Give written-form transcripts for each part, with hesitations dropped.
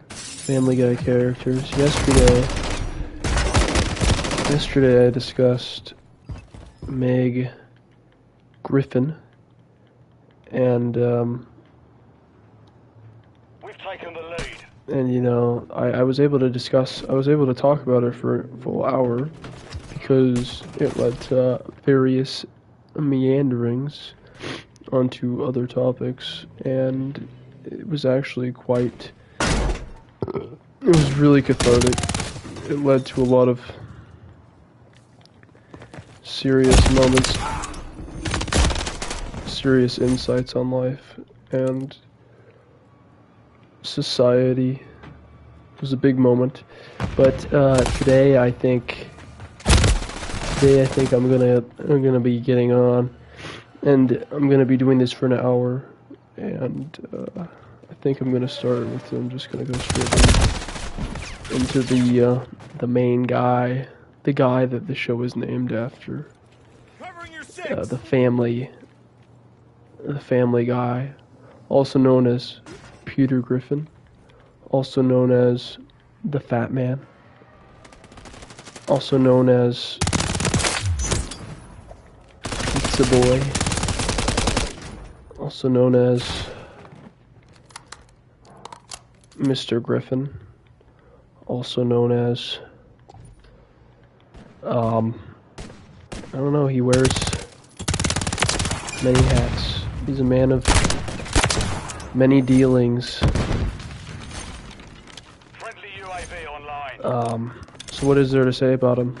Family Guy characters. Yesterday I discussed Meg Griffin, and we've taken the lead. And you know, I was able to talk about her for a full hour because it led to various meanderings onto other topics, and it was actually it was really cathartic. It led to a lot of serious moments, serious insights on life and society. It was a big moment, but today I think I'm gonna be getting on, and I'm gonna be doing this for an hour, and I think I'm gonna start with. I'm just gonna go straight into the main guy, the guy that the show is named after, the Family Guy, also known as Peter Griffin, also known as the Fat Man, also known as Pizza Boy, also known as Mr. Griffin, also known as I don't know, he wears many hats. He's a man of many dealings. Friendly UAV online. So what is there to say about him?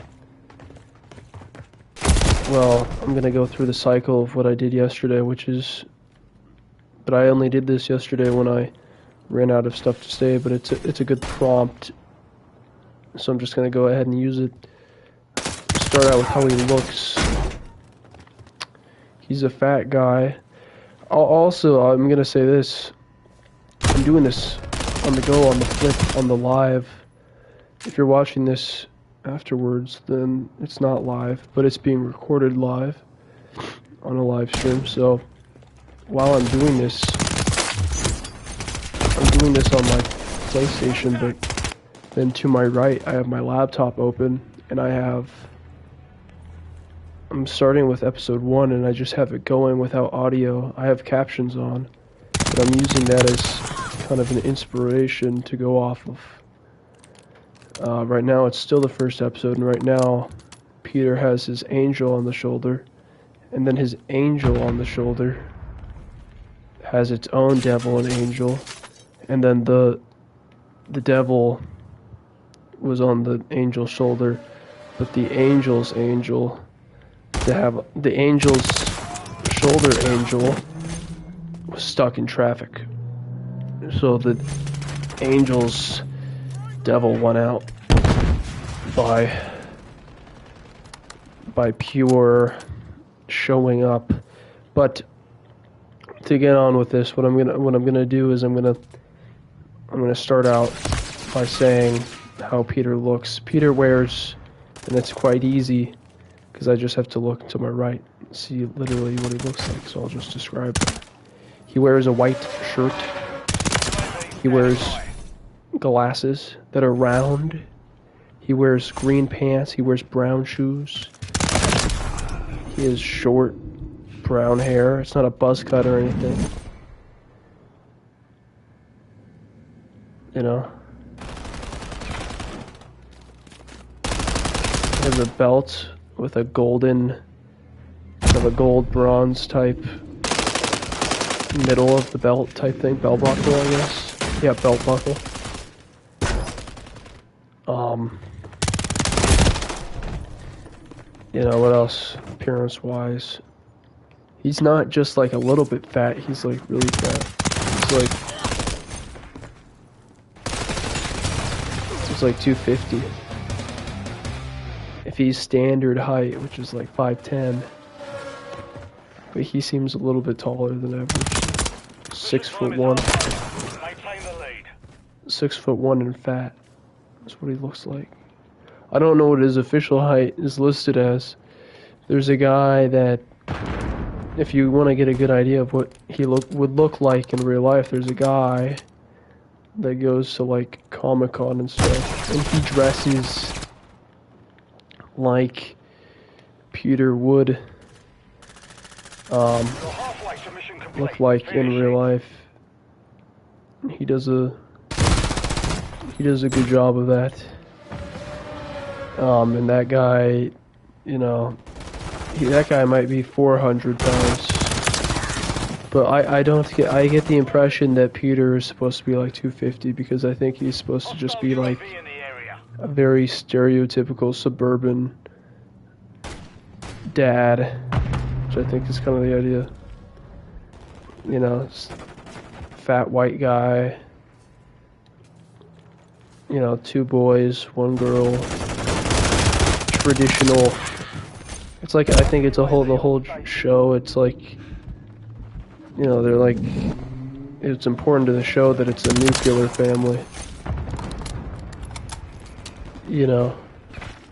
Well, I'm gonna go through the cycle of what I did yesterday, but I only did this yesterday when I ran out of stuff to say, but it's a good prompt, so I'm just gonna go ahead and use it. Start out with how he looks. He's a fat guy. I'm gonna say this. I'm doing this on the go, on the flip, on the live. If you're watching this afterwards, then it's not live, but it's being recorded live on a live stream. So while I'm doing this on my PlayStation, but then to my right I have my laptop open, and I'm starting with episode 1, and I just have it going without audio. I have captions on, but I'm using that as kind of an inspiration to go off of. Right now it's still the first episode, and right now Peter has his angel on the shoulder, and then his angel on the shoulder has its own devil and angel, and then the devil was on the angel's shoulder, but the angel's angel, the angel's shoulder angel was stuck in traffic, so the angel's devil won out by pure showing up. But to get on with this, what I'm gonna do is I'm gonna start out by saying how Peter looks. Peter wears, and it's quite easy because I just have to look to my right and see literally what he looks like, so I'll just describe it. He wears a white shirt. He wears glasses that are round. He wears green pants. He wears brown shoes. He has short brown hair. It's not a buzz cut or anything. You know? He has a belt with a gold bronze type middle of the belt type thing. Belt buckle, I guess. Yeah, belt buckle. You know, what else? Appearance-wise, he's not just like a little bit fat, he's like really fat. He's like 250. If he's standard height, which is like 5'10", but he seems a little bit taller than average. 6'1". 6'1" and fat. That's what he looks like. I don't know what his official height is listed as. There's a guy that, if you want to get a good idea of what he would look like in real life, there's a guy that goes to like Comic-Con and stuff, and he dresses like Peter would look like in real life. He does a good job of that. And that guy, you know, that guy might be 400 pounds. But I get the impression that Peter is supposed to be like 250, because I think he's supposed to just be like a very stereotypical suburban dad, which I think is kind of the idea. You know, fat white guy, you know, 2 boys, 1 girl, traditional. It's like, I think it's the whole show, it's like, you know, they're like, it's important to the show that it's a nuclear family. You know,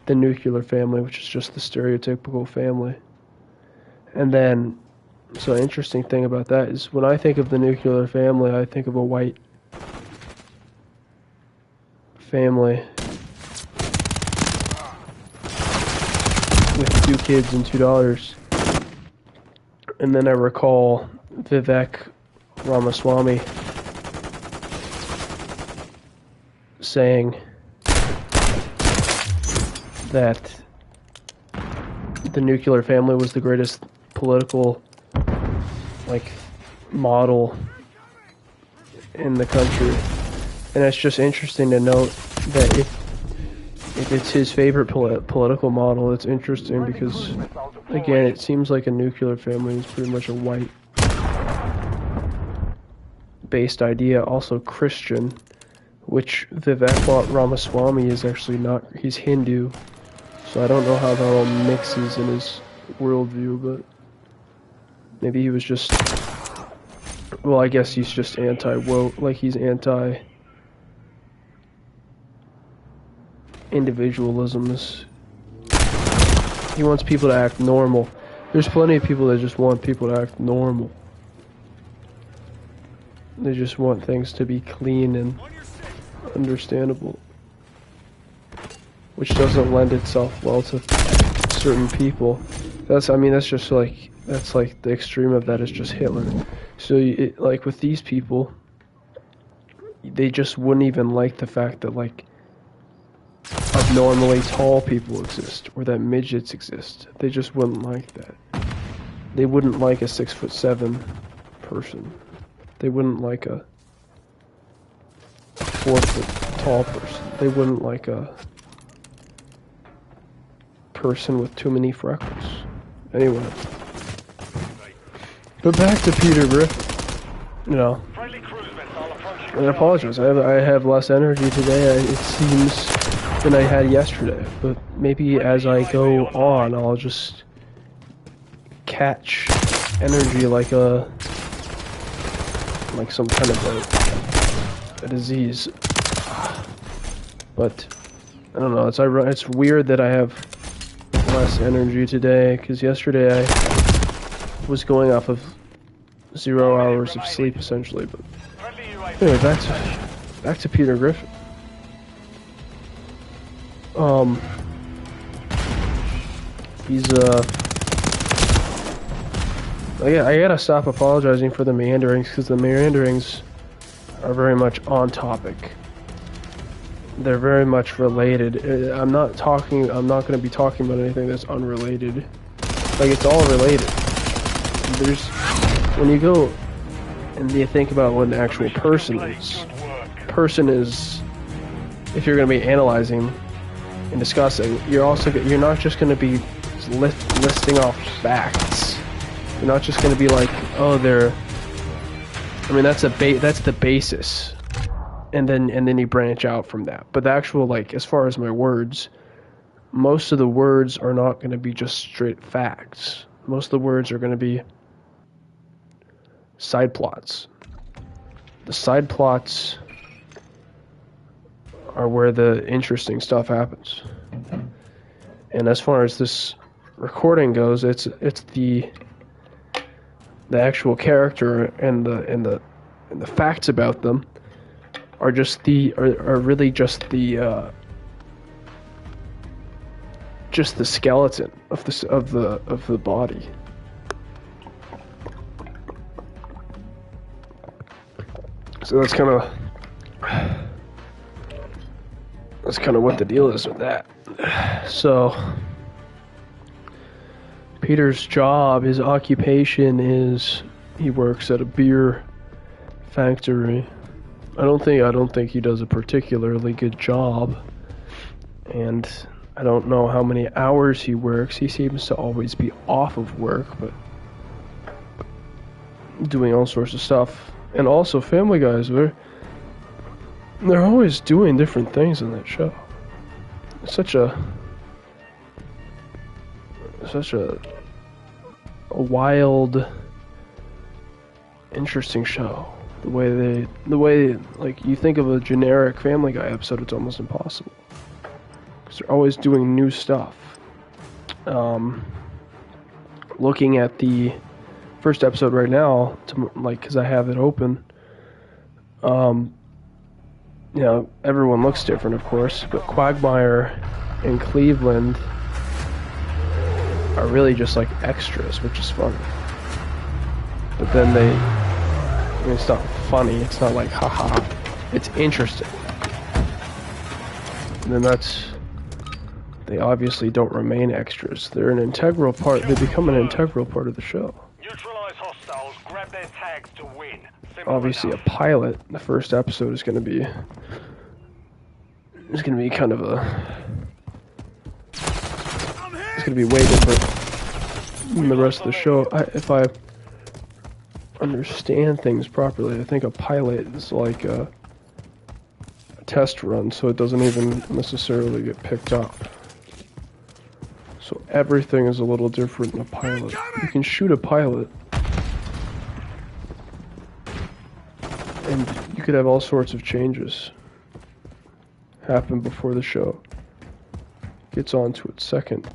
the nuclear family, which is just the stereotypical family. And then, so an interesting thing about that is when I think of the nuclear family, I think of a white family with 2 kids and $2. And then I recall Vivek Ramaswamy saying that the nuclear family was the greatest political, like, model in the country. And it's just interesting to note that if it's his favorite political model, it's interesting because, again, it seems like a nuclear family is pretty much a white-based idea, also Christian, which Vivek Ramaswamy is actually not. He's Hindu, so I don't know how that all mixes in his worldview, but maybe he was just, well, I guess he's just anti-woke, like he's anti-individualism. He wants people to act normal. There's plenty of people that just want people to act normal. They just want things to be clean and understandable, which doesn't lend itself well to certain people. That's just like, that's like the extreme of that is just Hitler. So like with these people, they just wouldn't even like the fact that like abnormally tall people exist or that midgets exist. They just wouldn't like that. They wouldn't like a 6'7" person. They wouldn't like a 4-foot tall person. They wouldn't like a person with too many freckles. Anyway. But back to Peter Griffin. You know. And I apologize. I have less energy today, it seems, than I had yesterday. But maybe as I go on, I'll just catch energy like some kind of a disease. But I don't know. It's weird that I have less energy today, because yesterday I was going off of 0 hours of sleep essentially. But anyway, back to Peter Griffin. He's I gotta stop apologizing for the meanderings, because the meanderings are very much on topic. They're very much related. I'm not going to be talking about anything that's unrelated. Like, it's all related. When you go and you think about what an actual person is, if you're going to be analyzing and discussing, you're not just going to be listing off facts. You're not just going to be like, oh, that's the basis. And then you branch out from that. But the actual, like, as far as my words, most of the words are not going to be just straight facts. Most of the words are going to be side plots. The side plots are where the interesting stuff happens. And as far as this recording goes, it's the actual character and the facts about them are really just the skeleton of the body. So that's kind of what the deal is with that. So Peter's job, his occupation is he works at a beer factory. I don't think he does a particularly good job, and I don't know how many hours he works. He seems to always be off of work, but doing all sorts of stuff. And also, Family Guys, they're always doing different things in that show. It's such a wild, interesting show. The way like you think of a generic Family Guy episode, it's almost impossible because they're always doing new stuff. Looking at the first episode right now, because I have it open. Everyone looks different, of course, but Quagmire and Cleveland are really just like extras, which is funny. But then it's not funny, it's not like haha, it's interesting. And then they obviously don't remain extras. They're an integral part, they become an integral part of the show. Neutralize hostiles, grab their tags to win. Obviously a pilot, the first episode is gonna be kind of it's gonna be way different than the rest of the show. If I understand things properly, I think a pilot is like a test run, so it doesn't even necessarily get picked up. So everything is a little different in a pilot. You can shoot a pilot, and you could have all sorts of changes happen before the show gets on to its second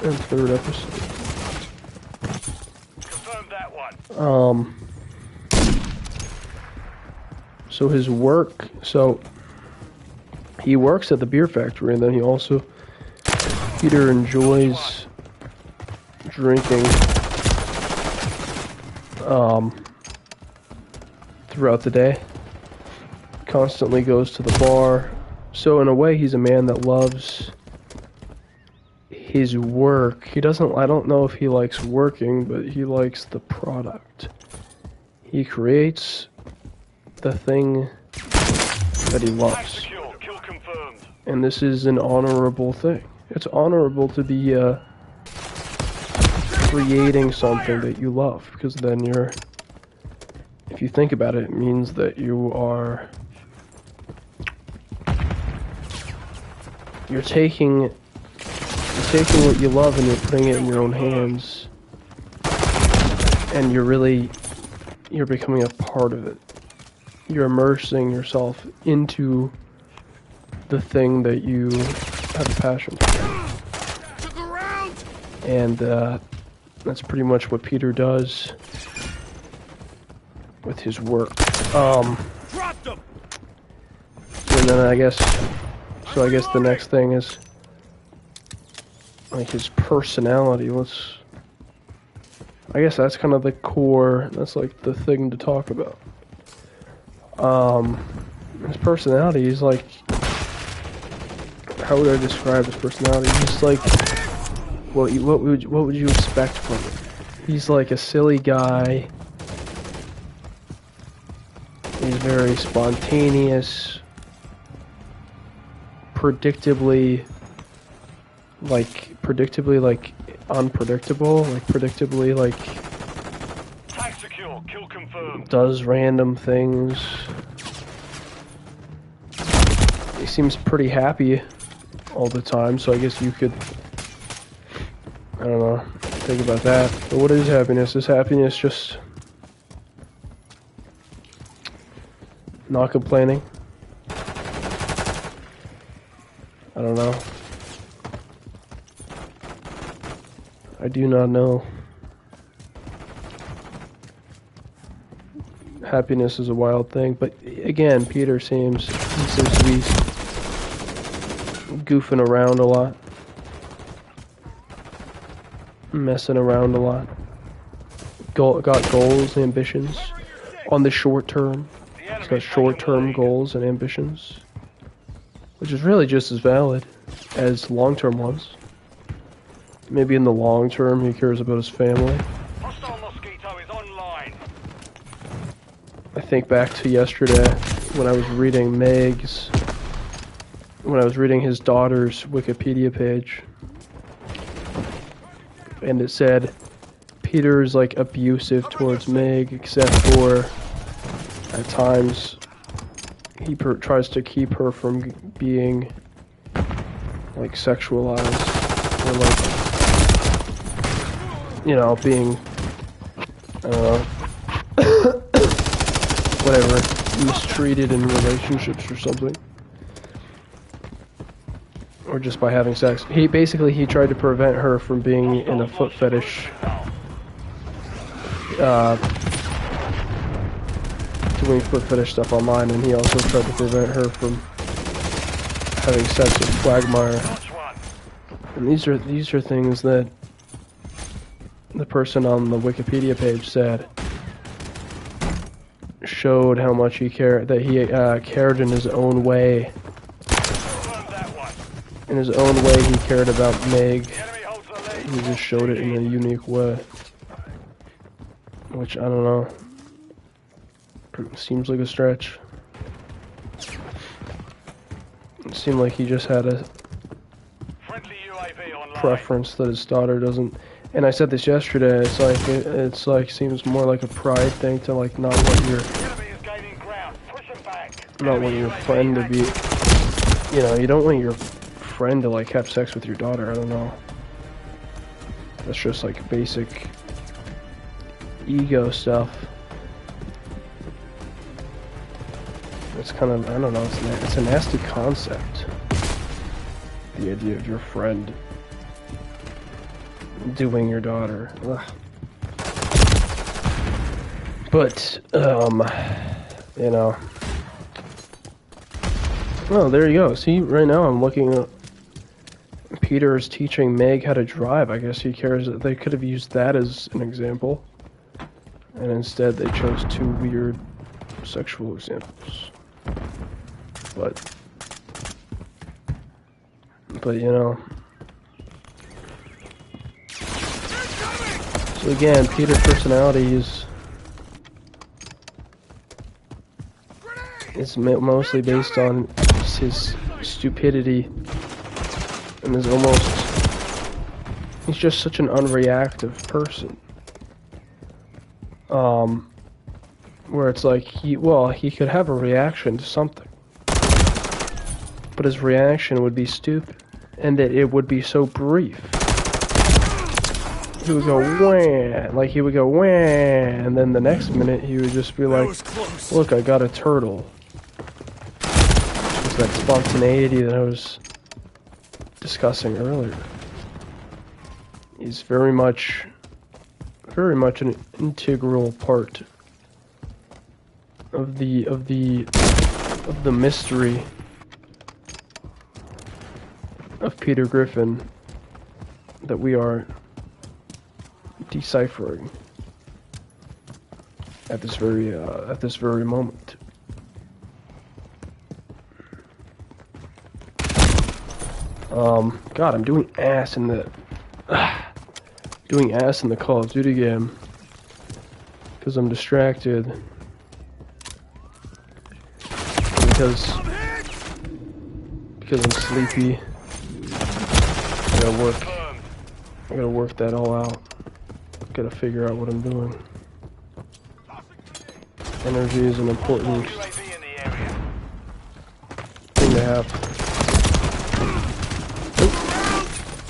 and third episode. Confirm that one. So his work, he works at the beer factory, and then Peter enjoys drinking throughout the day. Constantly goes to the bar. So in a way, he's a man that loves his work. I don't know if he likes working, but he likes the product. He creates the thing that he loves. Kill confirmed. And this is an honorable thing. It's honorable to be creating something that you love, because then if you think about it, it means that you're taking what you love and you're putting it in your own hands, and you're becoming a part of it. You're immersing yourself into the thing that you have a passion for. And that's pretty much what Peter does with his work. And then I guess the next thing is like his personality. I guess that's kind of the core, that's like the thing to talk about. His personality is like, how would I describe his personality? He's like, what would you expect from him? He's like a silly guy. He's very spontaneous, predictably unpredictable, Tag secure, kill confirmed. does random things. He seems pretty happy all the time, so I guess you could, I don't know, think about that. But what is happiness? Is happiness just not complaining? I don't know. I do not know. happiness is a wild thing, but again, Peter seems to be goofing around a lot, messing around a lot. Got goals, ambitions on the short term. He's got short-term goals and ambitions, which is really just as valid as long-term ones. Maybe in the long term, he cares about his family. Hostile Mosquito is online. I think back to yesterday when I was reading his daughter's Wikipedia page, and it said Peter's like abusive towards Meg, except for at times he tries to keep her from being like sexualized or like, you know, being, I don't know, whatever, mistreated in relationships or something. Or just by having sex. He tried to prevent her from being in a foot fetish, doing foot fetish stuff online, and he also tried to prevent her from having sex with Quagmire. And these are things that the person on the Wikipedia page said showed how much he cared, that he cared in his own way. In his own way, he cared about Meg. He just showed it in a unique way. Which, I don't know. Seems like a stretch. It seemed like he just had a preference that his daughter doesn't. And I said this yesterday. It's like seems more like a pride thing to like not want your friend to be. You know, you don't want your friend to like have sex with your daughter. I don't know. That's just like basic ego stuff. It's kind of, I don't know, it's a nasty concept. The idea of your friend doing your daughter. Ugh. But, you know. Oh, there you go. See, right now I'm looking at Peter is teaching Meg how to drive. I guess he cares that they could have used that as an example. And instead they chose two weird sexual examples. But you know. So again, Peter's personality is mostly based on his stupidity and is he's just such an unreactive person. Where it's like he could have a reaction to something, but his reaction would be stupid, and that it would be so brief. He would go wham, like he would go wham, and then the next minute he would just be like, "Look, I got a turtle." It's that spontaneity that I was discussing earlier. He's very much an integral part of the mystery of Peter Griffin that we are deciphering at this very moment. God, I'm doing ass in the Call of Duty game because I'm distracted, because I'm sleepy. I gotta work that all out. Gotta figure out what I'm doing. Energy is an important thing to have.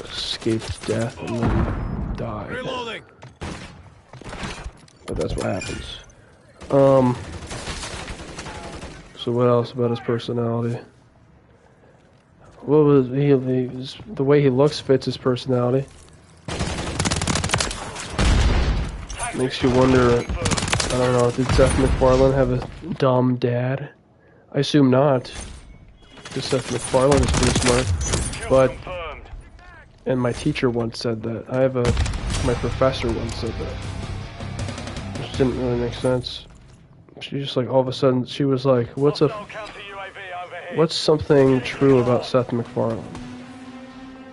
Escaped death and then died. Reloading. But that's what happens. So what else about his personality? What was the way he looks fits his personality. Makes you wonder I don't know, did Seth MacFarlane have a dumb dad? I assume not. Because Seth MacFarlane is pretty smart. But, and my teacher once said that. My professor once said that. Which didn't really make sense. She just like, all of a sudden, she was like, what's something true about Seth MacFarlane?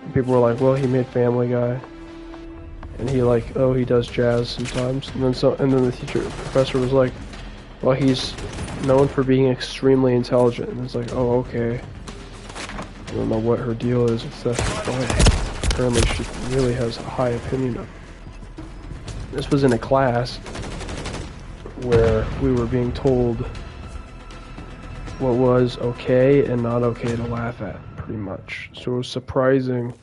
And people were like, well, he made Family Guy. And he like, oh, he does jazz sometimes. And then the professor was like, well, he's known for being extremely intelligent. And it's like, oh, okay. I don't know what her deal is with Seth MacFarlane. Apparently she really has a high opinion of him. This was in a class where we were being told what was okay and not okay to laugh at, pretty much. So it was surprising.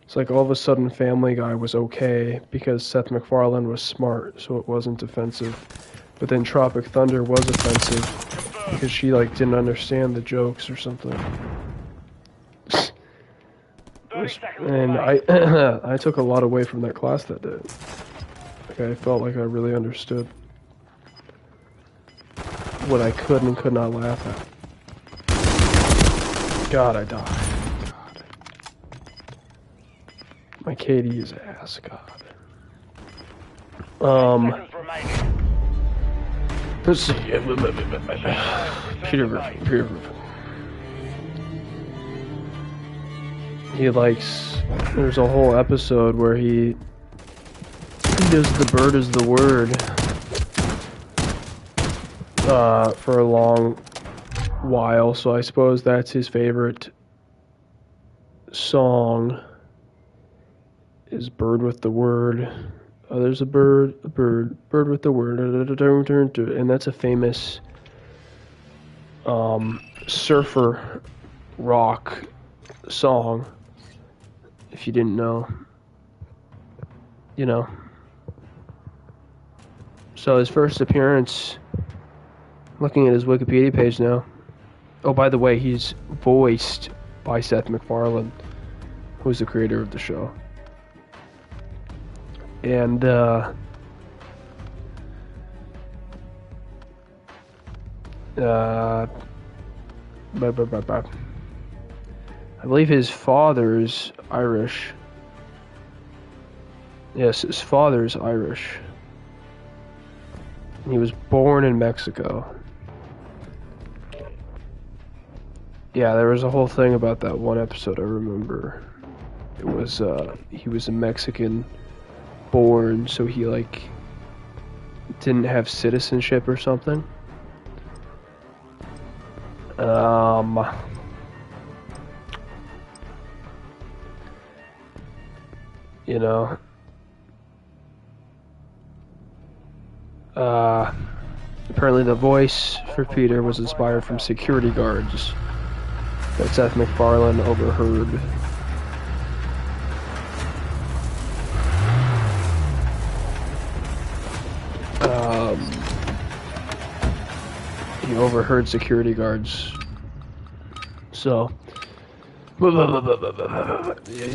It's like all of a sudden Family Guy was okay because Seth MacFarlane was smart, so it wasn't offensive. But then Tropic Thunder was offensive because she like didn't understand the jokes or something. And I took a lot away from that class that day. Like I felt like I really understood what I could and could not laugh at. God, I died. God. My KD is ass, God. Let's see. Peter Griffin. He likes, there's a whole episode where he does the bird is the word for a long while, so I suppose that's his favorite song is Bird with the Word. There's a bird with the word, and that's a famous surfer rock song. If you didn't know, you know. So his first appearance, looking at his Wikipedia page now. Oh, by the way, he's voiced by Seth MacFarlane, who's the creator of the show. And I believe his father's Irish. Yes, his father's Irish. He was born in Mexico. Yeah, there was a whole thing about that one episode I remember. It was, he was a Mexican born, so he, like, didn't have citizenship or something. You know, apparently the voice for Peter was inspired from security guards that Seth MacFarlane overheard. He overheard security guards. So, he's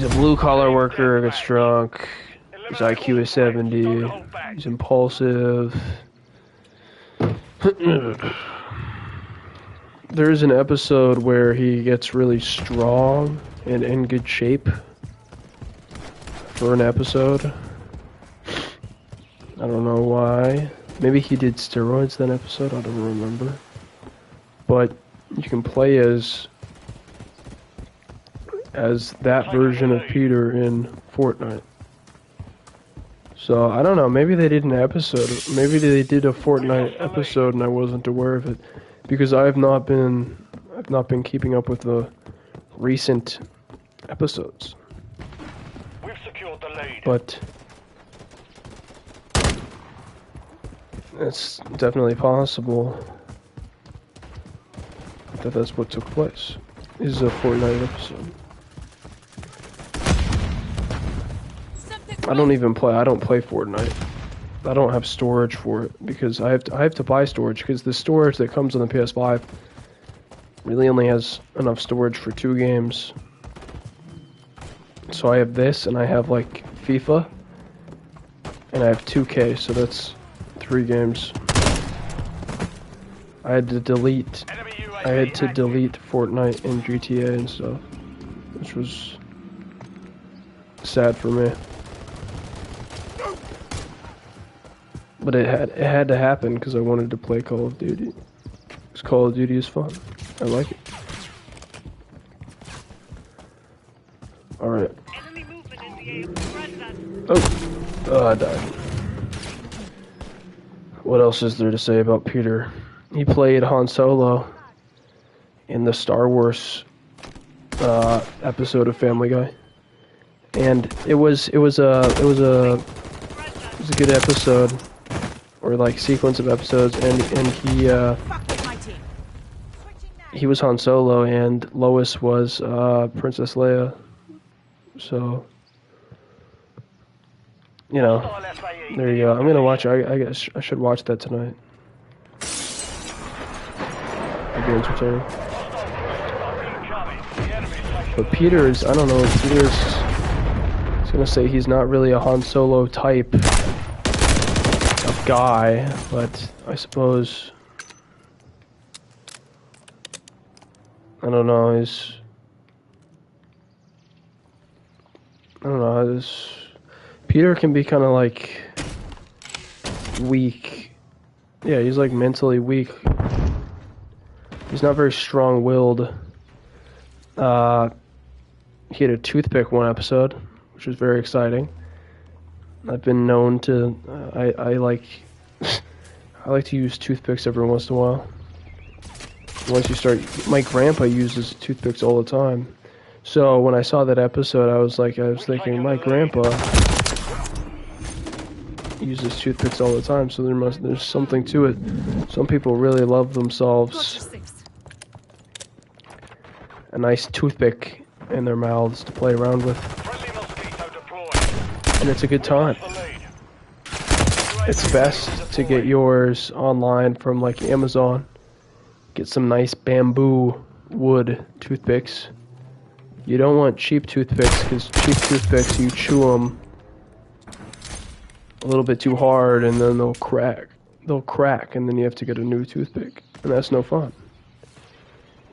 a blue-collar worker, gets drunk, his IQ is 70, he's impulsive. There's an episode where he gets really strong and in good shape for an episode. I don't know why. Maybe he did steroids that episode, I don't remember. But you can play as that version of Peter in Fortnite. So, I don't know, maybe they did an episode, maybe they did a Fortnite episode and I wasn't aware of it. Because I've not been keeping up with the recent episodes. We've secured the lead. But it's definitely possible that that's what took place. This is a Fortnite episode. I don't play Fortnite. I don't have storage for it because I have to buy storage because the storage that comes on the PS5 really only has enough storage for 2 games. So I have this and I have like FIFA and I have 2K, so that's 3 games. I had to delete Enemy UAV I had to active. delete Fortnite and GTA and stuff, which was sad for me. But it had to happen because I wanted to play Call of Duty. Because Call of Duty is fun. I like it. All right. Enemy movement in the air. Oh, I died. What else is there to say about Peter? He played Han Solo in the Star Wars episode of Family Guy, and it was a good episode, or like sequence of episodes, and he was Han Solo and Lois was Princess Leia, so you know, there you go. I'm gonna watch. I guess I should watch that tonight. It'd be entertaining. But Peter is, I don't know, I was gonna say he's not really a Han Solo type of guy, but I suppose, I don't know, Peter can be kind of like weak. Yeah, he's like mentally weak. He's not very strong-willed. He had a toothpick one episode, which was very exciting. I've been known to, I like to use toothpicks every once in a while. Once you start, my grandpa uses toothpicks all the time. So when I saw that episode, I was thinking, my grandpa uses toothpicks all the time, so there's something to it. Some people really love themselves a nice toothpick in their mouths to play around with, and it's a good time. It's best to get yours online from like Amazon. Get some nice bamboo wood toothpicks. You don't want cheap toothpicks, because cheap toothpicks, you chew them a little bit too hard and then they'll crack. They'll crack and then you have to get a new toothpick, and that's no fun.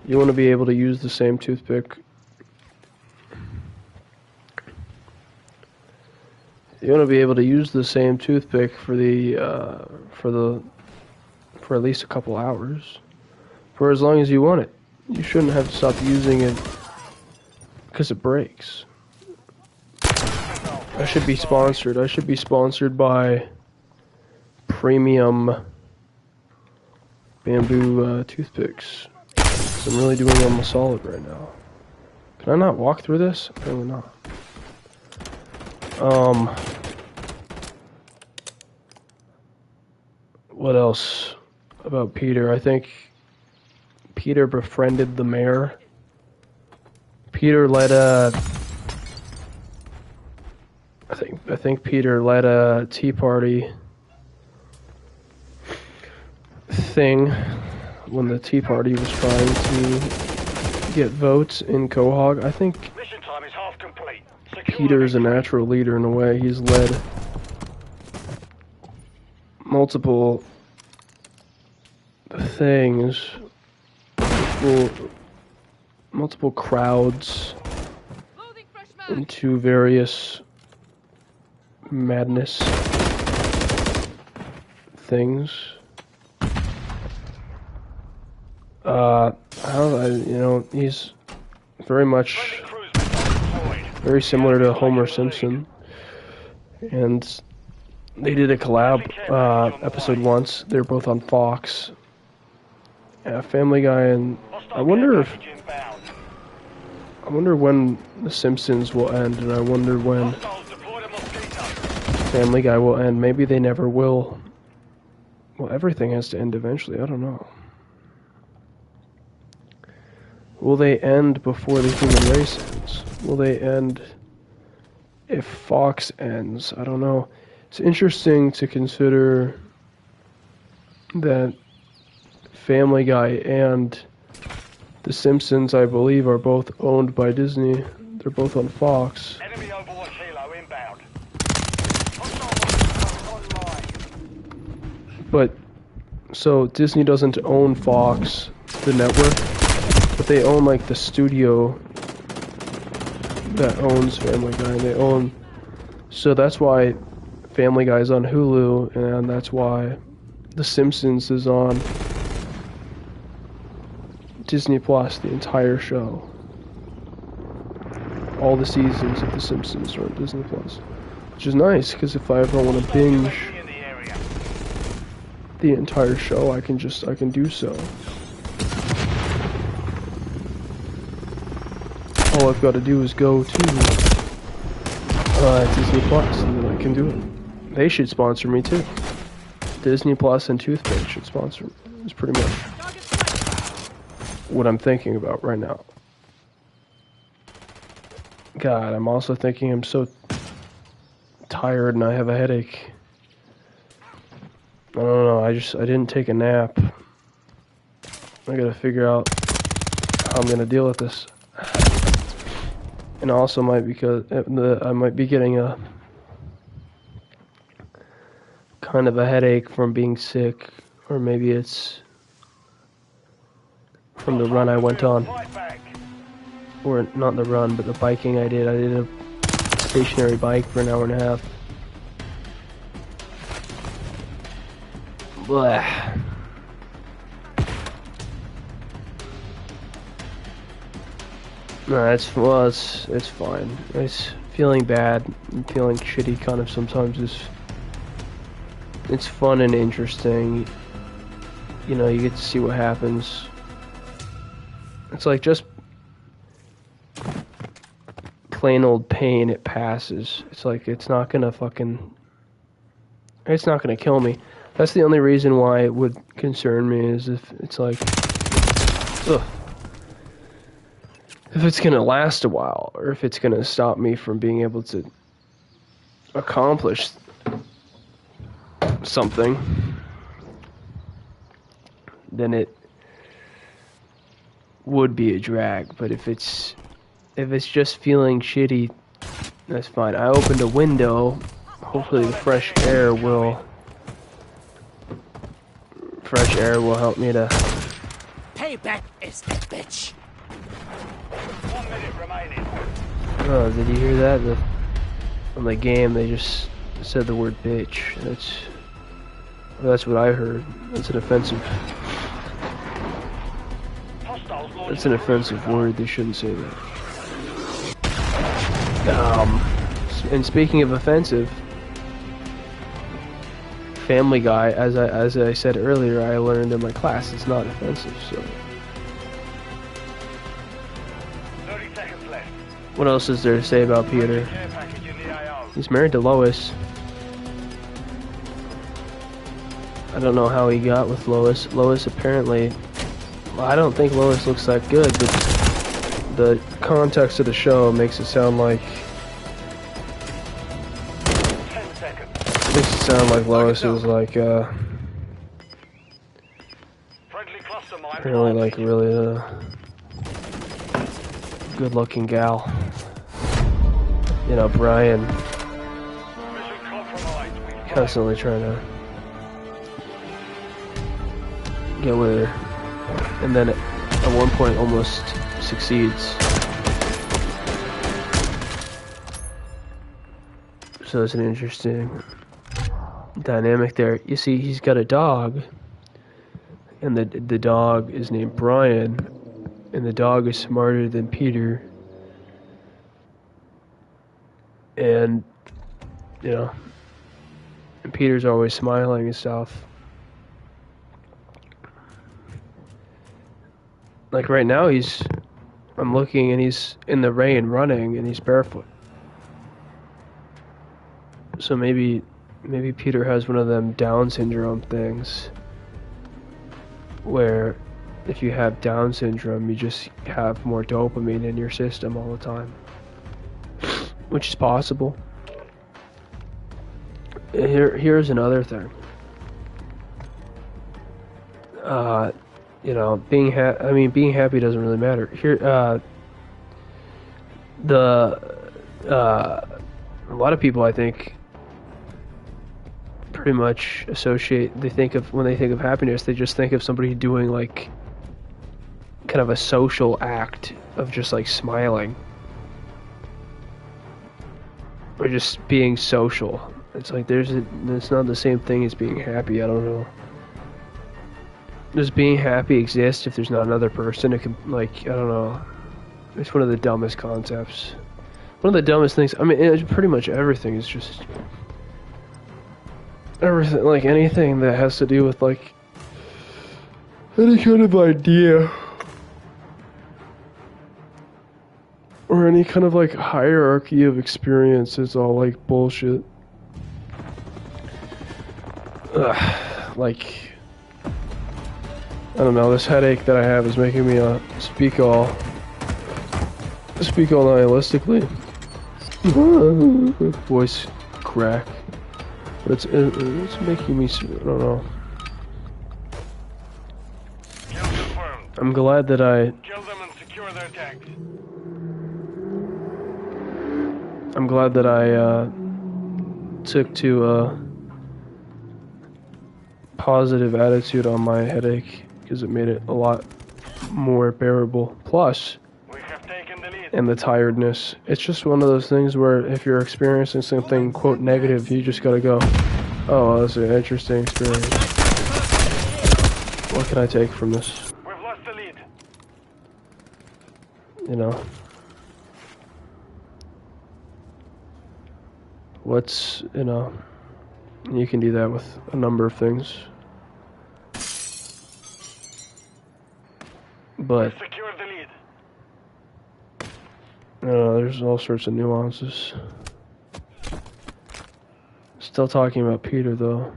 You want to be able to use the same toothpick. You want to be able to use the same toothpick for at least a couple hours, for as long as you want it. You shouldn't have to stop using it because it breaks. I should be sponsored. I should be sponsored by Premium Bamboo toothpicks. I'm really doing them a solid right now. Can I not walk through this? Apparently not. What else about Peter? I think Peter befriended the mayor. Peter led a... I think Peter led a Tea Party thing when the Tea Party was trying to get votes in Quahog. I think Mission time is half complete. Peter's a natural leader in a way. He's led multiple things, multiple crowds into various madness things. He's very similar to Homer Simpson, and they did a collab episode once. They're both on Fox. Family Guy, and I wonder when The Simpsons will end, and I wonder when Family Guy will end. Maybe they never will. Well, everything has to end eventually. I don't know. Will they end before the human race ends? Will they end if Fox ends? I don't know. It's interesting to consider that Family Guy and The Simpsons, I believe, are both owned by Disney. They're both on Fox. Enemy Overwatch Halo inbound. But So Disney doesn't own Fox, the network, but they own like the studio that owns Family Guy, and they own. So that's why Family Guy's on Hulu, and that's why The Simpsons is on Disney Plus, the entire show. All the seasons of The Simpsons are on Disney Plus, which is nice because if I ever want to binge In the area. the entire show, I can do so. All I've got to do is go to Disney Plus, and then I can do it. They should sponsor me too. Disney Plus and Toothpick should sponsor me. It's pretty much what I'm thinking about right now. God, I'm also thinking I'm so tired and I have a headache. I don't know, I didn't take a nap. I gotta figure out how I'm gonna deal with this. And also might because I might be getting a kind of a headache from being sick, or maybe it's from the run I went on. Fight back. Or not the run, but the biking I did. I did a stationary bike for an hour and a half. Blah. No, it's fine. It's feeling bad and feeling shitty kind of sometimes it's fun and interesting. You know, you get to see what happens. It's like just plain old pain, it passes. It's like it's not gonna kill me. That's the only reason why it would concern me, is if it's like, ugh. If it's gonna last a while, or if it's gonna stop me from being able to accomplish something, then it would be a drag. But if it's just feeling shitty, that's fine. I opened a window. Hopefully the fresh air will help me to... Payback is a bitch. 1 minute remaining. Oh, did you hear that? On the game, they just said the word bitch. That's what I heard. That's an offensive... Hostiles launching That's an offensive word. They shouldn't say that. And speaking of offensive, Family Guy, as I said earlier, I learned in my class, it's not offensive. So, 30 seconds left. what else is there to say about Peter? Care package in the AO. He's married to Lois. I don't know how he got with Lois. Lois apparently... Well, I don't think Lois looks that good, but the context of the show makes it sound like... 10 seconds. Makes it sound like Lois is like, Friendly cluster mine. apparently like really good-looking gal. You know, Brian Mission compromised. We've got constantly trying to get with her, and then at one point almost succeeds. So it's an interesting dynamic there. You see, he's got a dog, and the dog is named Brian, and the dog is smarter than Peter. And, you know, and Peter's always smiling and stuff. Like right now I'm looking and he's in the rain running and he's barefoot. So maybe Peter has one of them Down syndrome things where if you have Down syndrome, you just have more dopamine in your system all the time. Which is possible. Here's another thing. You know, being happy doesn't really matter. Here, a lot of people, I think, pretty much associate, they think of, when they think of happiness, they just think of somebody doing like kind of a social act of just like smiling or just being social. It's like it's not the same thing as being happy. I don't know. Does being happy exist if there's not another person? It can, like, I don't know. It's one of the dumbest concepts. One of the dumbest things. I mean, pretty much everything is just everything. Like anything that has to do with like any kind of idea or any kind of like hierarchy of experience is all like bullshit. Like, I don't know, this headache that I have is making me speak all nihilistically. Voice crack. But it's making me, I don't know. Kill confirmed. I'm glad that I Kill them and secure their tanks. I'm glad that I took to a positive attitude on my headache, because it made it a lot more bearable. Plus, We have taken the lead. and the tiredness. It's just one of those things where if you're experiencing something, quote, negative, you just gotta go, oh, that's an interesting experience. What can I take from this? We've lost the lead. You know? What's, you know, you can do that with a number of things. But, Secure the lead. there's all sorts of nuances. Still talking about Peter, though.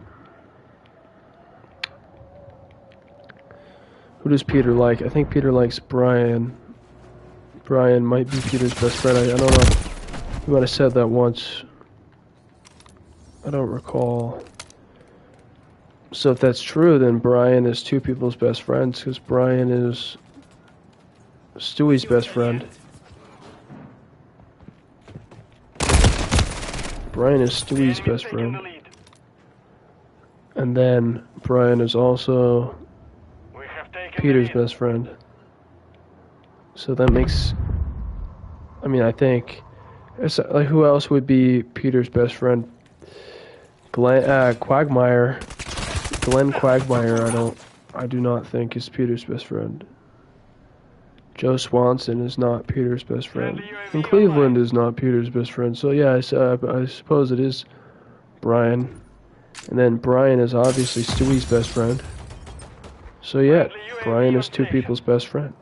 Who does Peter like? I think Peter likes Brian. Brian might be Peter's best friend. I don't know. He might have said that once. I don't recall. So if that's true, then Brian is two people's best friends, because Brian is Stewie's best friend. Brian is Stewie's best Taking the friend. lead. And then Brian is also We have taken Peter's the lead. best friend. So that makes, I mean, I think, it's, like, who else would be Peter's best friend? Quagmire. Glenn Quagmire, I do not think is Peter's best friend. Joe Swanson is not Peter's best friend. And Cleveland is not Peter's best friend. So yeah, I suppose it is Brian. And then Brian is obviously Stewie's best friend. So yeah, Brian is two people's best friend.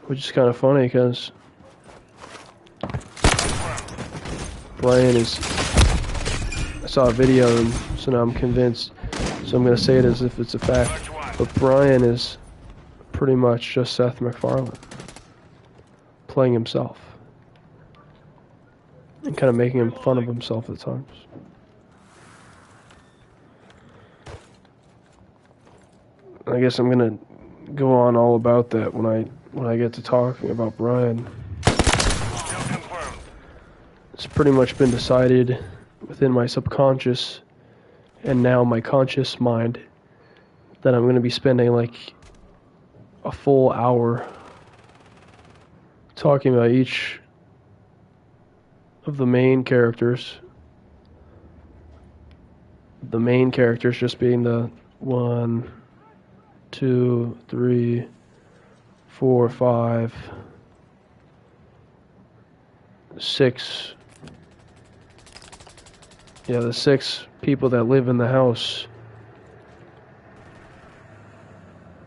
Which is kind of funny, because Brian is... I saw a video, and so now I'm convinced. So I'm going to say it as if it's a fact. But Brian is pretty much just Seth MacFarlane playing himself. And kind of making fun of himself at times. I guess I'm going to go on all about that when I get to talking about Brian. Kill confirmed. It's pretty much been decided within my subconscious and now my conscious mind that I'm going to be spending like a full hour talking about each of the main characters. The main characters just being the 1, 2, 3, 4, 5, 6. Yeah, the 6 people that live in the house.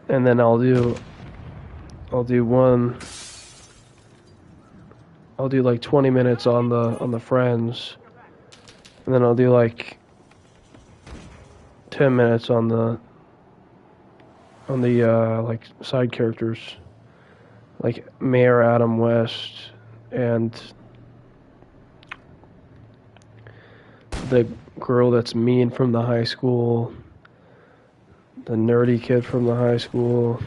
And then I'll do like 20 minutes on the friends. And then I'll do like 10 minutes on the like side characters, like Mayor Adam West and the girl that's mean from the high school, the nerdy kid from the high school,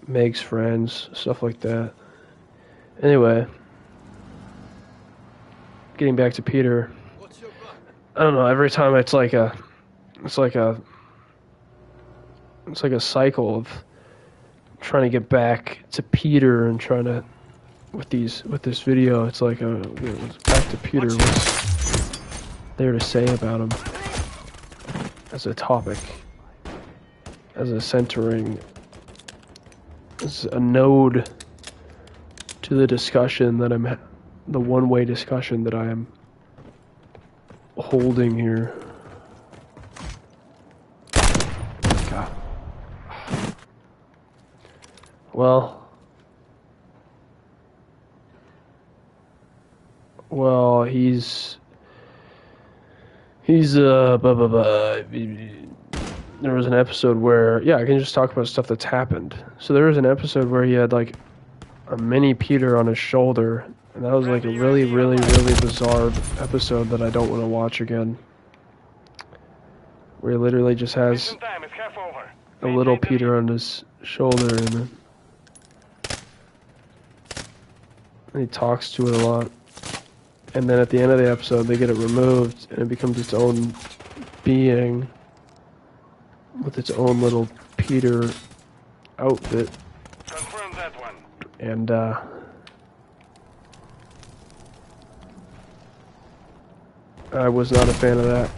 Meg's friends, stuff like that. Anyway, getting back to Peter, I don't know, every time it's like a cycle of trying to get back to Peter and trying to with this video. It's like back to Peter. What's there to say about him as a topic, as a centering, as a node to the discussion that the one-way discussion that I am holding here. God. Well, he's blah, blah, blah. There was an episode where, yeah, I can just talk about stuff that's happened. So there was an episode where he had like a mini Peter on his shoulder, and that was like a really, really, really bizarre episode that I don't want to watch again. Where he literally just has a little Peter on his shoulder, and he talks to it a lot. And then at the end of the episode, they get it removed, and it becomes its own being with its own little Peter outfit. Confirm that one. And I was not a fan of that.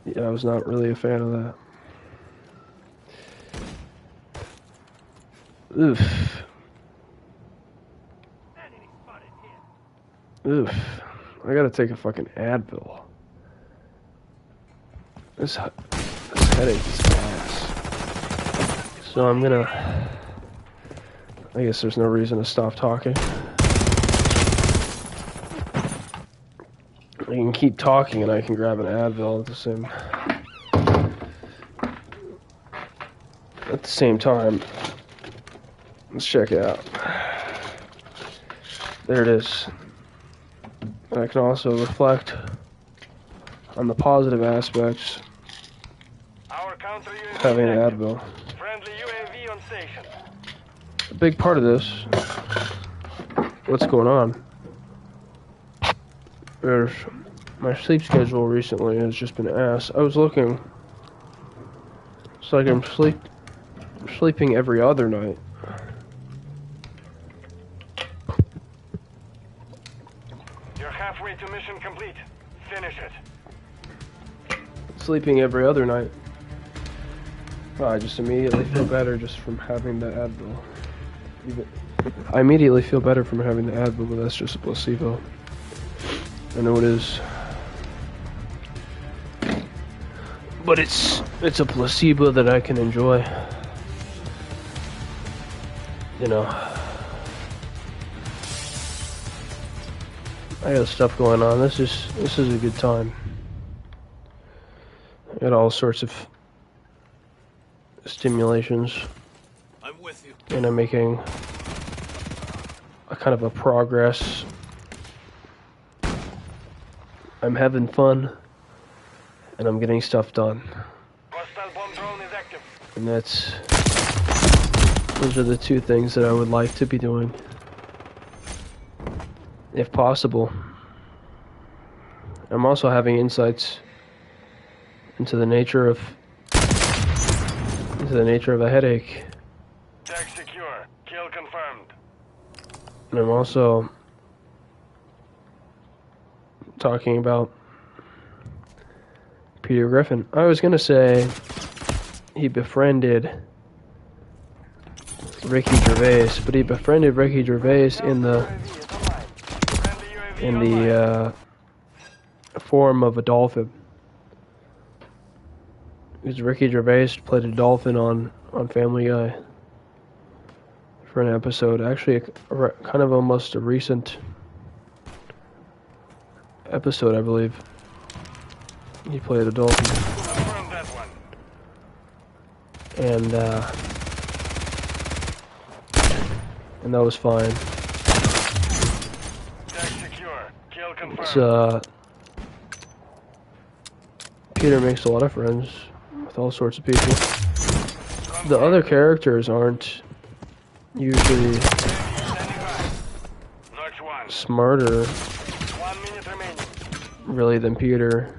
Yeah, I was not really a fan of that. Oof. Oof. I gotta take a fucking Advil. This headache is ass. So I'm gonna... I guess there's no reason to stop talking. I can keep talking and I can grab an Advil at the same time. Let's check it out. There it is. And I can also reflect on the positive aspects of having an Advil. Friendly UAV on station. A big part of this, what's going on, there's my sleep schedule recently has just been ass. I was looking, it's like I'm sleeping every other night. You're halfway to mission complete. Finish it. Sleeping every other night. Oh, I just immediately feel better just from having the Advil. I immediately feel better from having the Advil, but that's just a placebo. I know it is. But it's a placebo that I can enjoy. You know. I got stuff going on. This is a good time. I got all sorts of stimulations. I'm with you. And I'm making a kind of a progress. I'm having fun, and I'm getting stuff done. Hostile bomb drone is active. And those are the two things that I would like to be doing, if possible. I'm also having insights into the nature of a headache. Tag secure. Kill confirmed. And I'm also talking about Peter Griffin. I was gonna say he befriended Ricky Gervais, but he befriended Ricky Gervais in the form of a dolphin. Because Ricky Gervais played a dolphin on Family Guy for an episode. Actually, kind of almost a recent episode, I believe. He played a dolphin. Confirm that one. And that was fine. Tag secure. Kill confirmed. It's, Peter makes a lot of friends with all sorts of people. The other characters aren't usually Notch 1. smarter, 1 minute remaining. really, than Peter.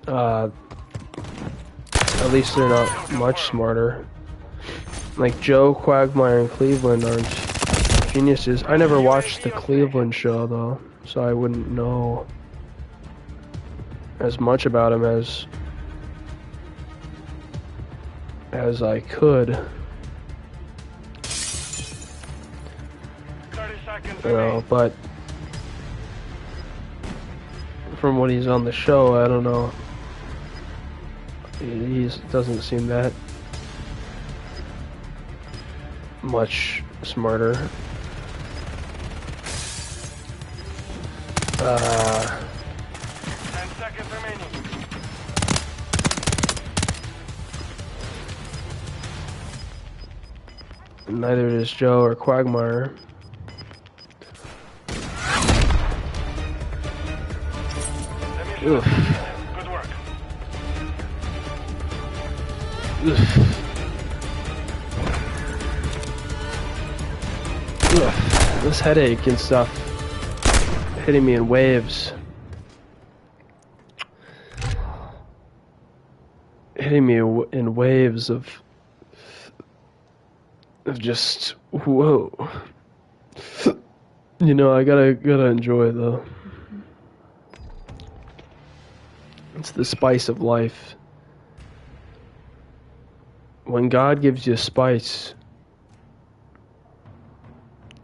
At least they're not much smarter. Like Joe, Quagmire, and Cleveland aren't geniuses. I never watched the Cleveland show though, so I wouldn't know as much about him as I could. 30 seconds You know, remaining. but from what he's on the show, I don't know. He doesn't seem that much smarter. 10 seconds remaining. Neither does Joe or Quagmire. Oof. Good work. Oof. Oof. This headache and stuff hitting me in waves. Hitting me in waves of just whoa. You know, I gotta enjoy it though. It's the spice of life. When God gives you spice,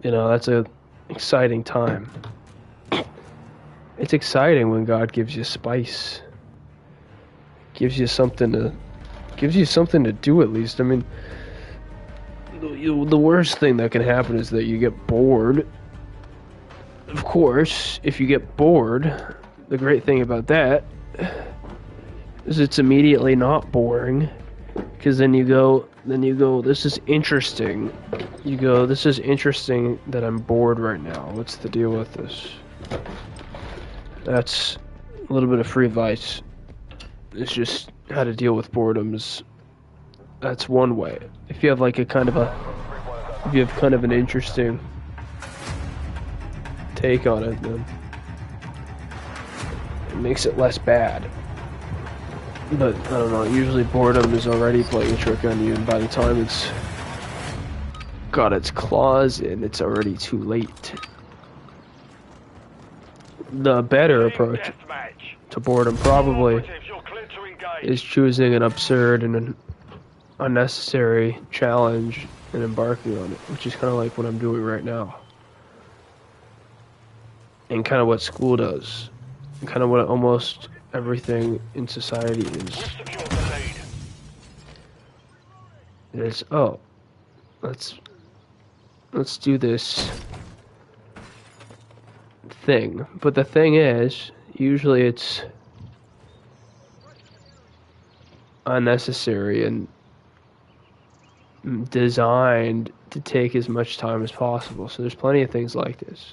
you know, that's a exciting time. It's exciting when God gives you spice. Gives you something to do at least. I mean, the worst thing that can happen is that you get bored. Of course, if you get bored, the great thing about that is it's immediately not boring, because then you go, this is interesting. You go, this is interesting that I'm bored right now. What's the deal with this? That's a little bit of free advice. It's just how to deal with boredoms. That's one way. If you have like if you have kind of an interesting take on it, then it makes it less bad. But I don't know, usually boredom is already playing a trick on you, and by the time it's got its claws in, it's already too late. The better approach Deathmatch. to boredom probably Operatives, you're clear to engage. is choosing an absurd and an unnecessary challenge and embarking on it, which is kind of like what I'm doing right now. And kind of what school does. And kind of what almost everything in society is. Secure the lead. Is, oh, let's do this thing. But the thing is, usually it's unnecessary and designed to take as much time as possible. So there's plenty of things like this.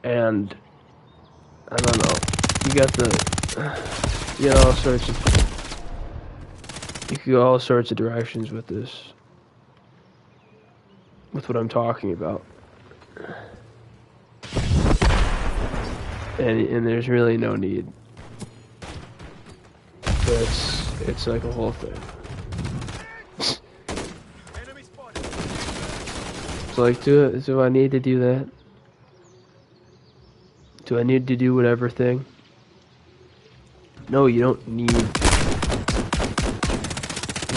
And I don't know. You got all sorts of, you could go all sorts of directions with this. With what I'm talking about. And there's really no need. But it's like a whole thing. It's like, do I need to do that? Do I need to do whatever thing? No, you don't need. You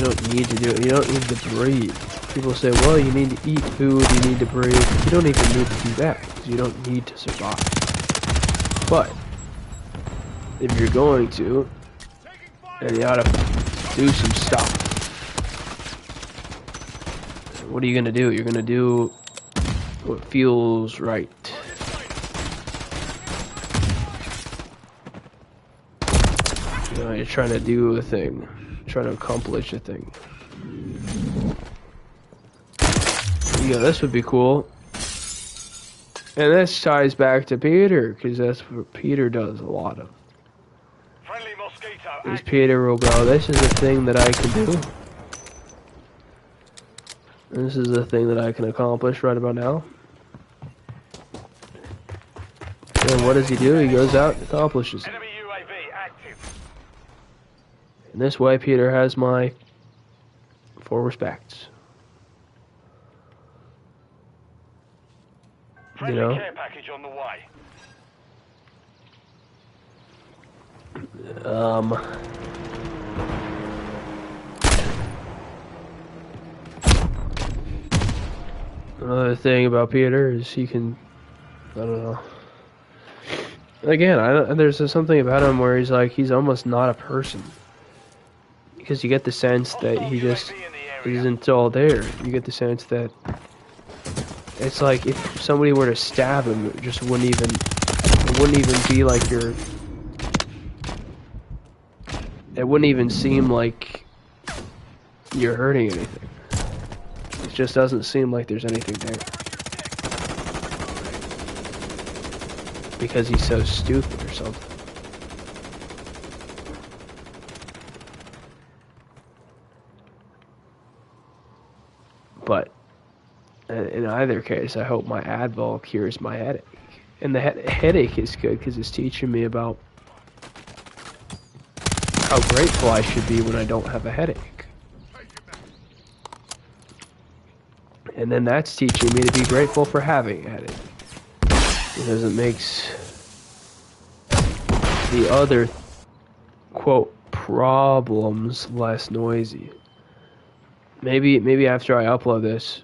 don't need to do it. You don't need to breathe. People say, well, you need to eat food, you need to breathe. You don't even need to do that, because you don't need to survive. But, if you're going to, then you gotta do some stuff. What are you gonna do? You're gonna do what feels right. You know, you're trying to do a thing. Trying to accomplish a thing. Yeah, this would be cool. And this ties back to Peter, because that's what Peter does a lot of. Friendly mosquito. Is Peter will go, this is a thing that I can do. This is a thing that I can accomplish right about now. And what does he do? He goes out and accomplishes it. Enemy UAV active. And this way, Peter has my full respects. Friendly know? care package on the way. Another thing about Peter is he can, I don't know. Again, there's something about him where he's like, he's almost not a person. Because you get the sense that he just isn't all there. You get the sense that it's like if somebody were to stab him, it just wouldn't even be like it wouldn't even seem like you're hurting anything. It just doesn't seem like there's anything there. Because he's so stupid or something. But in either case, I hope my Advil cures my headache. And the headache is good because it's teaching me about how grateful I should be when I don't have a headache. And then that's teaching me to be grateful for having a headache. Because it makes the other, quote, problems less noisy. Maybe after I upload this,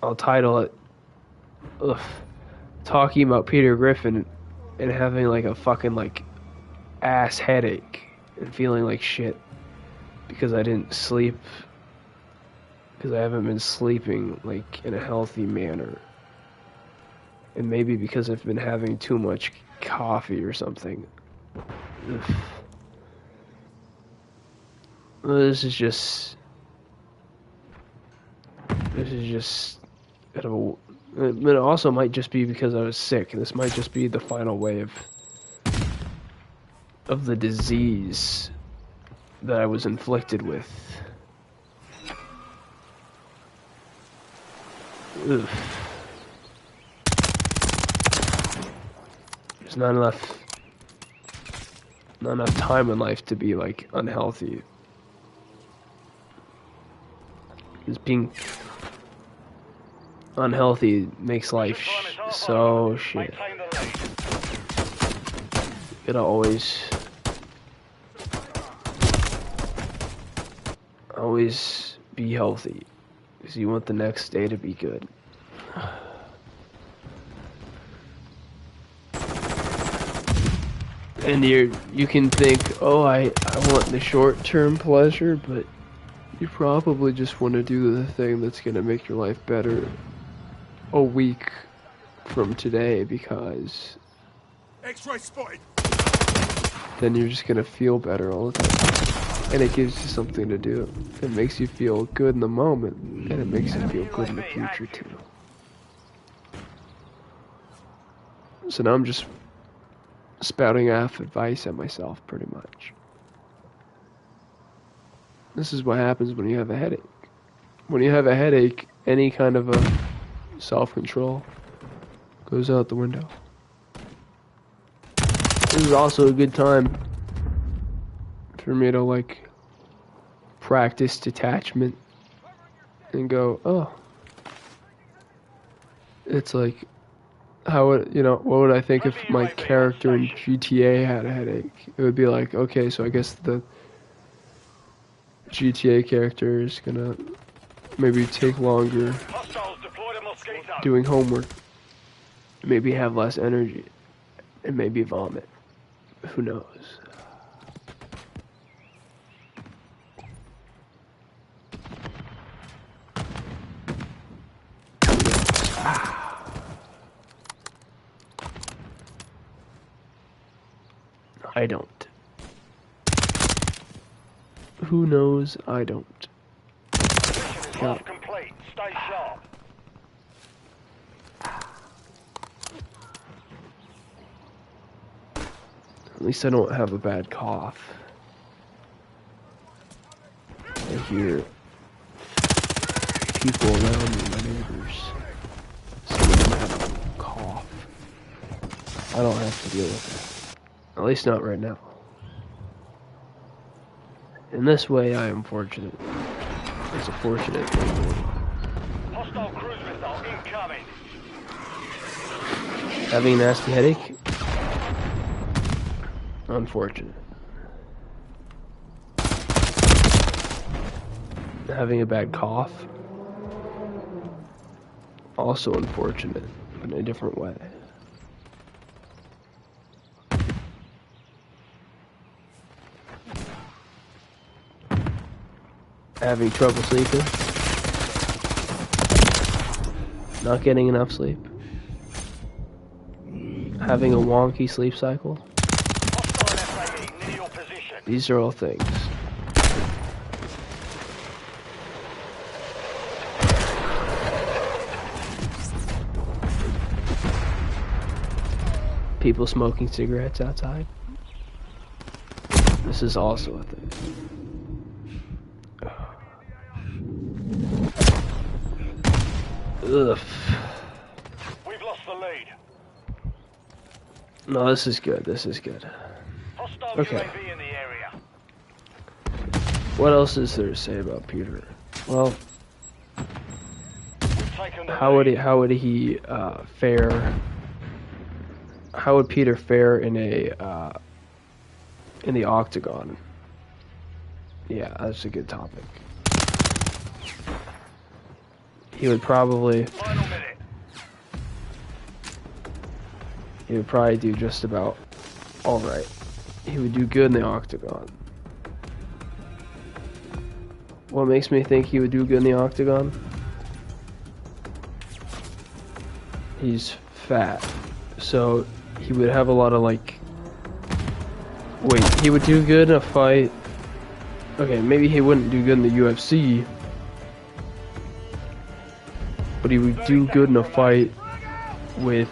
I'll title it, talking about Peter Griffin and having like a fucking like ass headache and feeling like shit because I didn't sleep, because I haven't been sleeping like in a healthy manner. And maybe because I've been having too much coffee or something. This is just kind of it also might just be because I was sick. This might just be the final wave of the disease that I was inflicted with. Ugh. There's not enough time in life to be like unhealthy. Because being unhealthy makes life so shit. You gotta always be healthy because you want the next day to be good. And you can think, oh, I want the short-term pleasure, but you probably just want to do the thing that's gonna make your life better a week from today, because X-ray spotted. then you're just gonna feel better all the time. And it gives you something to do. It makes you feel good in the moment, and it makes you feel good in the future too. So now I'm just spouting off advice at myself, pretty much. This is what happens when you have a headache. When you have a headache, any kind of a self-control goes out the window. This is also a good time for me to like practice detachment and go, oh, it's like, how would, what would I think if my character in GTA had a headache? It would be like, okay, so I guess the GTA character is gonna maybe take longer doing homework, maybe have less energy, and maybe vomit. Who knows? I don't. Who knows? I don't. Mission is complete. Stay sharp. At least I don't have a bad cough. I hear people around me, my neighbors. Some of them have a cough. I don't have to deal with that. At least not right now. In this way, I am fortunate. It's a fortunate thing. Hostile cruise missile incoming. Having a nasty headache? Unfortunate. Having a bad cough? Also unfortunate, but in a different way. Having trouble sleeping? Not getting enough sleep? Having a wonky sleep cycle? Hostile FAE near your position. These are all things. People smoking cigarettes outside? This is also a thing. Ugh. We've lost the lead. No, this is good. This is good. Hostile Okay. UAV in the area. What else is there to say about Peter? Well, We've taken the how would lead. he fare? How would Peter fare in a in the octagon? Yeah, that's a good topic. He would probably Final minute. do just about all right. He would do good in the octagon. What makes me think he would do good in the octagon? He's fat, so he would have a lot of like. Wait, he would do good in a fight. Okay, maybe he wouldn't do good in the UFC, but he would do good in a fight with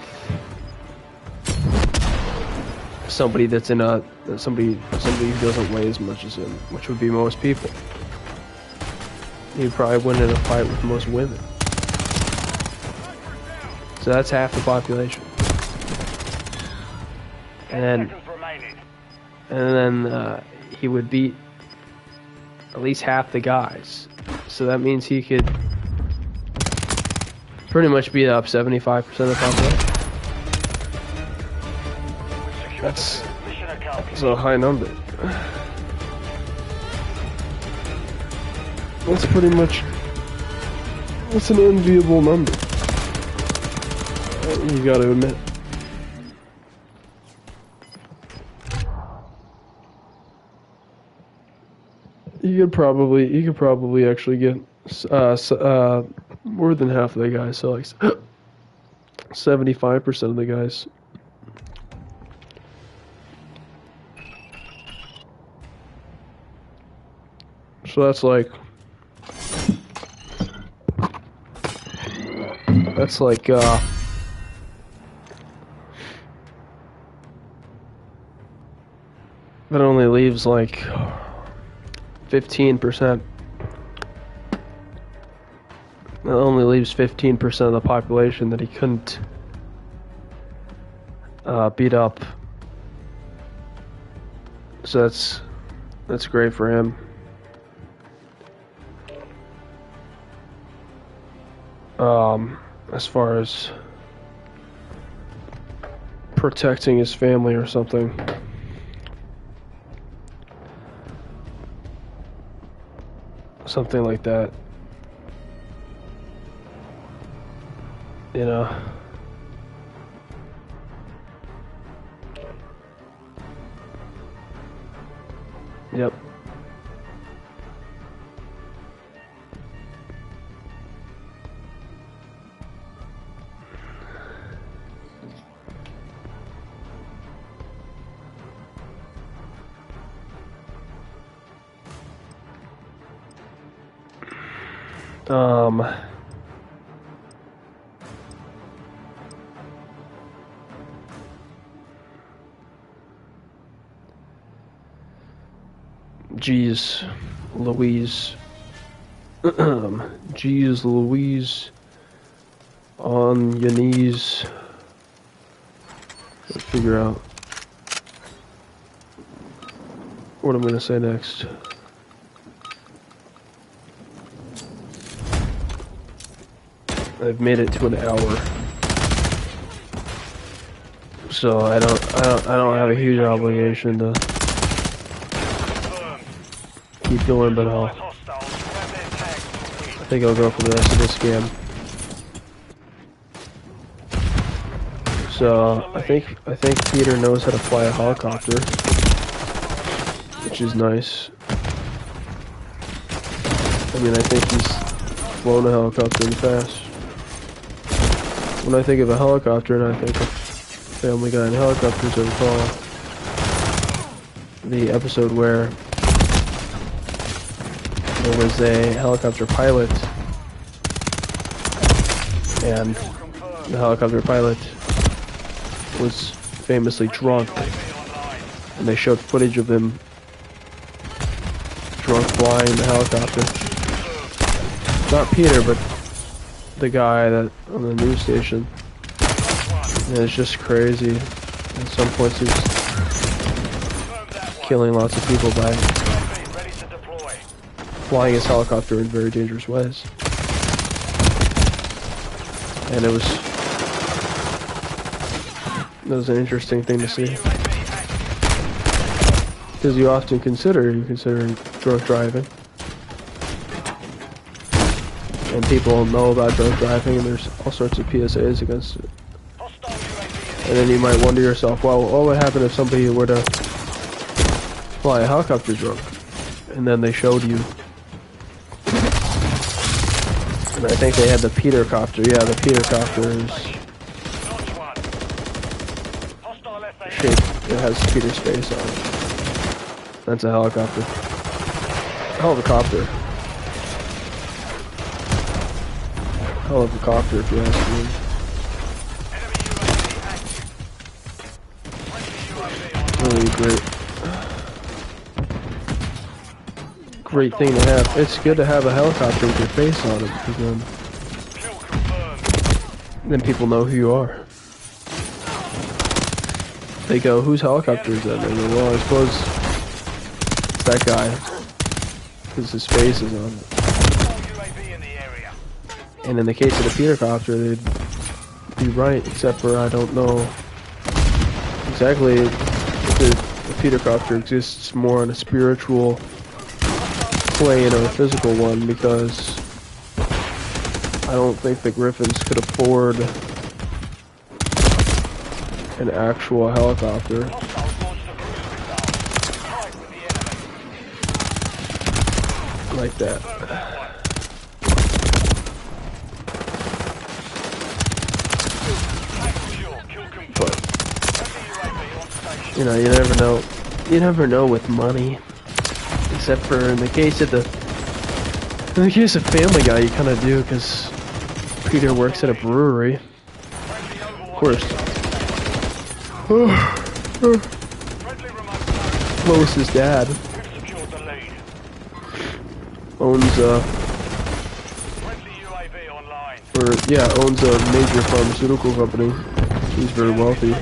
somebody that's in a somebody who doesn't weigh as much as him, which would be most people. He'd probably win in a fight with most women. So that's half the population. And Seconds remaining. then he would beat at least half the guys. So that means he could pretty much beat up 75% of the population. That's Mission accomplished. a high number. That's pretty much, that's an enviable number. You gotta admit. You could probably actually get more than half of the guys, so like 75% of the guys. So that's like that only leaves like 15%. That only leaves 15% of the population that he couldn't beat up. So that's great for him. As far as protecting his family or something. Something like that. You know. Yep. Geez, Louise. Jeez Louise. On your knees. Gotta figure out what I'm gonna say next. I've made it to an hour. So I don't have a huge obligation to keep going, but I think I'll go for the rest of this game. So I think Peter knows how to fly a helicopter, which is nice. I mean, I think he's flown a helicopter in the past. When I think of a helicopter and I think of Family Guy and helicopters, I recall the episode where there was a helicopter pilot, and the helicopter pilot was famously drunk, and they showed footage of him drunk flying the helicopter. Not Peter, but the guy that on the news station. And it's just crazy. At some points he's killing lots of people by flying his helicopter in very dangerous ways. And it was an interesting thing to see. Because you often consider drunk driving. And people know about drunk driving, and there's all sorts of PSAs against it. And then you might wonder yourself, well, what would happen if somebody were to fly a helicopter drunk? And then they showed you. And I think they had the Peter copter. Yeah, the Peter copter is shaped. It has Peter's face on it. That's a helicopter. Hell of a copter. Hell of a copter, if you ask me. Really great thing to have. It's good to have a helicopter with your face on it, because then people know who you are. They go, whose helicopter is that? And they go, well, I suppose it's that guy, because his face is on it. And in the case of the Peter copter, they'd be right, except for I don't know exactly if the Peter copter exists more on a spiritual plane or a physical one, because I don't think the Griffins could afford an actual helicopter. Like that. But, you know, you never know. You never know with money. Except for in the case of Family Guy, you kind of do, because Peter works at a brewery. Of course. Lois's dad owns owns a major pharmaceutical company. He's very wealthy.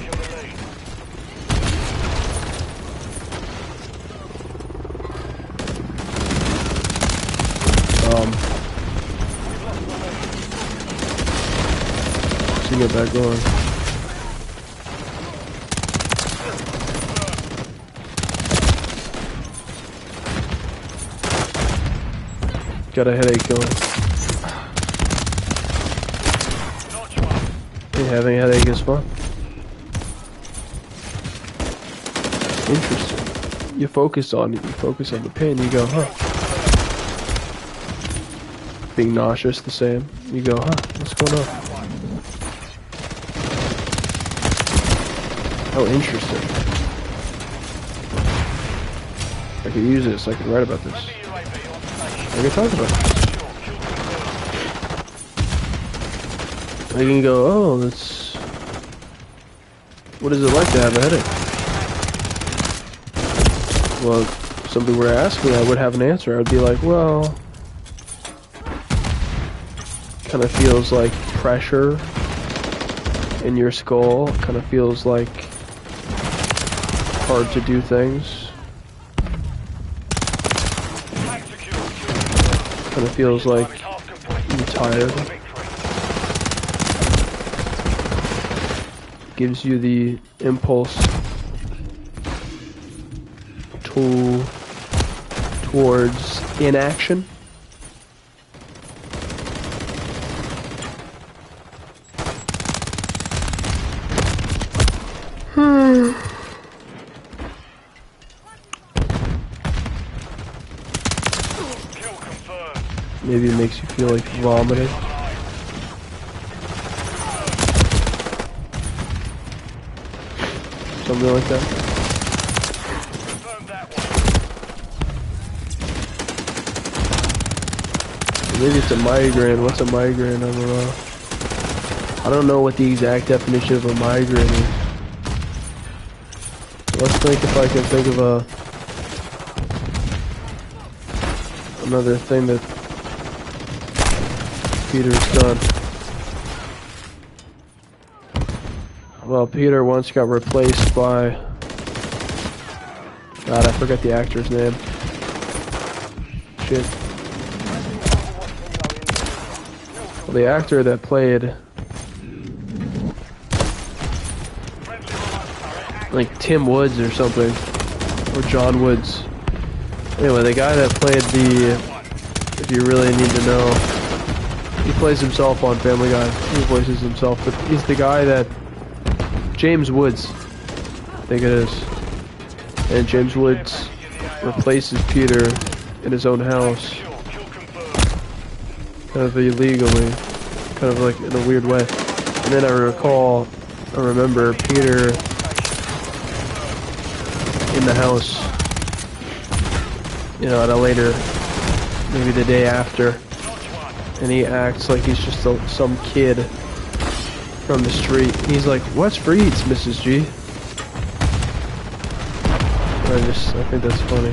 To get that going. Got a headache going. Yeah, having a headache is fun. Interesting. You focus on it. You focus on the pain. You go, huh? Being nauseous, the same. You go, huh? What's going on? Oh, interesting. I could use this. I could write about this. I can talk about it. I can go, oh, that's... What is it like to have a headache? Well, if somebody were to ask me, I would have an answer. I would be like, well... kind of feels like pressure in your skull. Kind of feels like hard to do things. Kind of feels like you're tired. Gives you the impulse towards inaction. Maybe it makes you feel like vomiting. Something like that. Maybe it's a migraine. What's a migraine? I don't know what the exact definition of a migraine is. Let's think if I can think of another thing that Peter's done. Well, Peter once got replaced by... God, I forgot the actor's name. Shit. Well, the actor that played... like Tim Woods or something. Or John Woods. Anyway, the guy that played the... If you really need to know... He plays himself on Family Guy. He voices himself, but he's the guy that... James Woods, I think it is. And James Woods replaces Peter in his own house. Kind of illegally. Kind of like in a weird way. And then I remember Peter in the house. You know, at a later, maybe the day after. And he acts like he's just some kid from the street. He's like, "What's for eats, Mrs. G?" I think that's funny.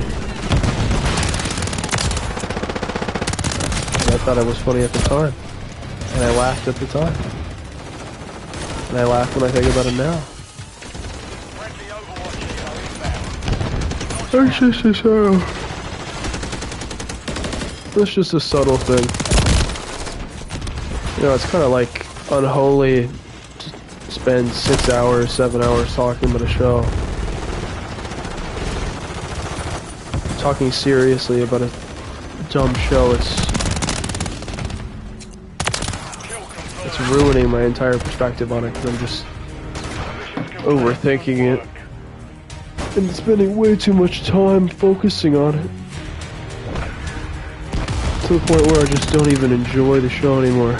And I thought it was funny at the time. And I laughed at the time. And I laugh when I think about it now. It's just a subtle thing. You know, it's kind of like unholy to spend 6 hours, 7 hours talking about a show. Talking seriously about a dumb show, it's ruining my entire perspective on it because I'm just overthinking it and spending way too much time focusing on it. To the point where I just don't even enjoy the show anymore.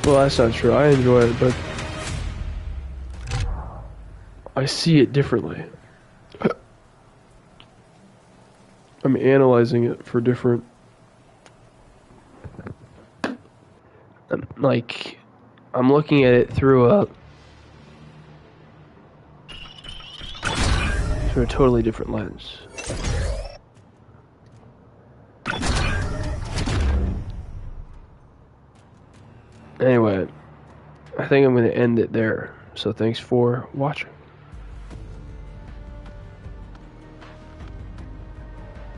Well, that's not true. I enjoy it, but I see it differently. I'm analyzing it for different... Like, I'm looking at it through a totally different lens. Anyway, I think I'm going to end it there. So thanks for watching.